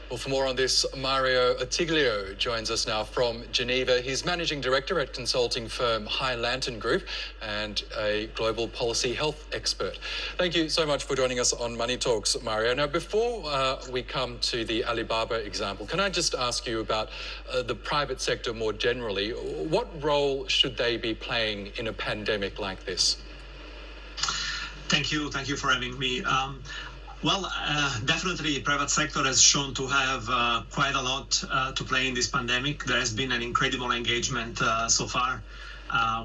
Well, for more on this, Mario Ottiglio joins us now from Geneva. He's managing director at consulting firm High Lantern Group and a global policy health expert. Thank you so much for joining us on Money Talks, Mario. Now, before we come to the Alibaba example, can I just ask you about the private sector more generally? What role should they be playing in a pandemic like this? Thank you for having me. Definitely the private sector has shown to have quite a lot to play in this pandemic. There has been an incredible engagement so far.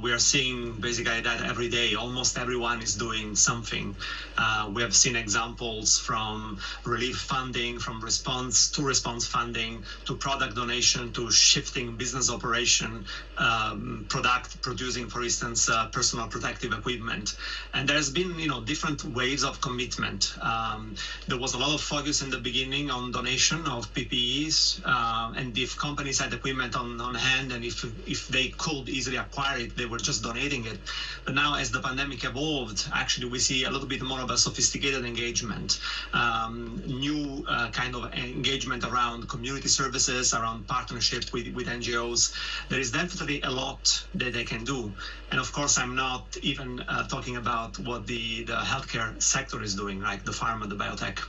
We are seeing basically that every day. Almost everyone is doing something. We have seen examples from relief funding, from response funding, to product donation, to shifting business operation, producing, for instance, personal protective equipment. And there's been, different waves of commitment. There was a lot of focus in the beginning on donation of PPEs, and if companies had equipment on hand, and if they could easily acquire it, they were just donating it. But now, as the pandemic evolved, actually we see a little bit more of a sophisticated engagement, new kind of engagement around community services, around partnership with NGOs. There is definitely a lot that they can do. And of course, I'm not even talking about what the healthcare sector is doing, like the pharma, the biotech.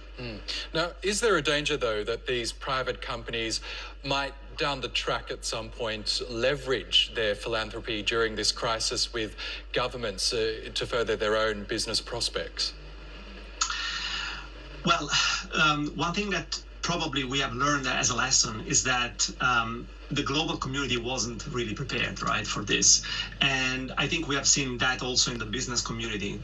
Now, is there a danger, though, that these private companies might, down the track at some point, leverage their philanthropy during this crisis with governments to further their own business prospects? Well, one thing that probably we have learned as a lesson is that the global community wasn't really prepared, right, for this. And I think we have seen that also in the business community,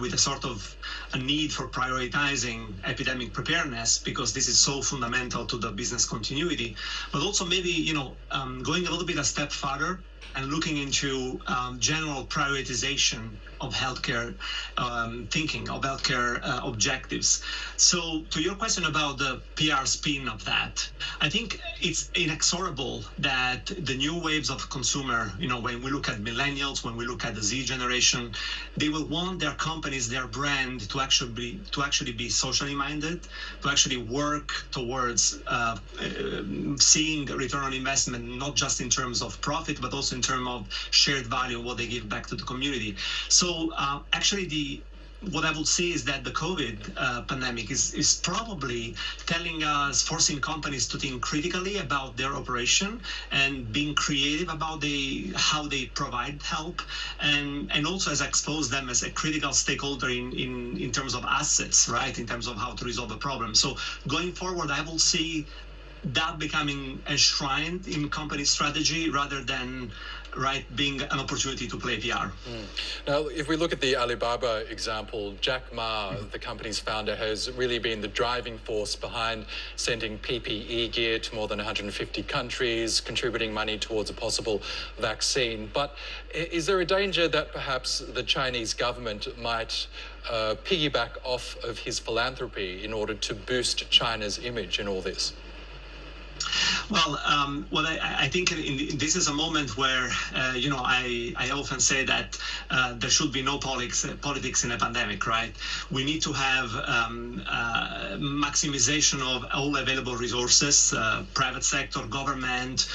with a sort of a need for prioritizing epidemic preparedness, because this is so fundamental to the business continuity, but also maybe, going a little bit a step further and looking into general prioritization of healthcare thinking, of healthcare objectives. So to your question about the PR spin of that, I think it's inexorable that the new waves of consumer, when we look at millennials, when we look at the Z generation, they will want their companies, their brand to actually be socially minded, to actually work towards seeing a return on investment, not just in terms of profit, but also in terms of shared value, what they give back to the community. So actually what I would say is that the COVID pandemic is probably telling us, forcing companies to think critically about their operation and being creative about how they provide help, and also has exposed them as a critical stakeholder in terms of assets, right, in terms of how to resolve the problem. So going forward, I will see that becoming enshrined in company strategy rather than being an opportunity to play PR. Now, if we look at the Alibaba example, Jack Ma, the company's founder, has really been the driving force behind sending PPE gear to more than 150 countries, contributing money towards a possible vaccine. But is there a danger that perhaps the Chinese government might piggyback off of his philanthropy in order to boost China's image in all this? Well, I think this is a moment where, I often say that there should be no politics in a pandemic, right? We need to have maximization of all available resources, private sector, government.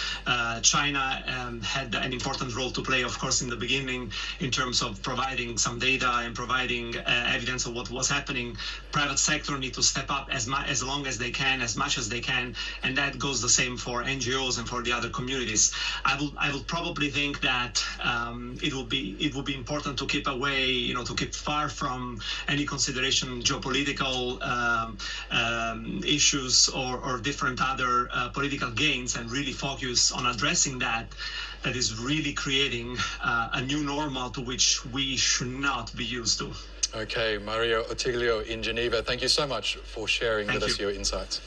China had an important role to play, of course, in the beginning in terms of providing some data and providing evidence of what was happening. Private sector need to step up as much as much as they can, and that goes the same for NGOs and for the other communities. I would probably think that it would be important to keep away, to keep far from any consideration geopolitical issues or different other political gains, and really focus on addressing that is really creating a new normal to which we should not be used to. Okay, Mario Ottiglio in Geneva, thank you so much for sharing with us your insights.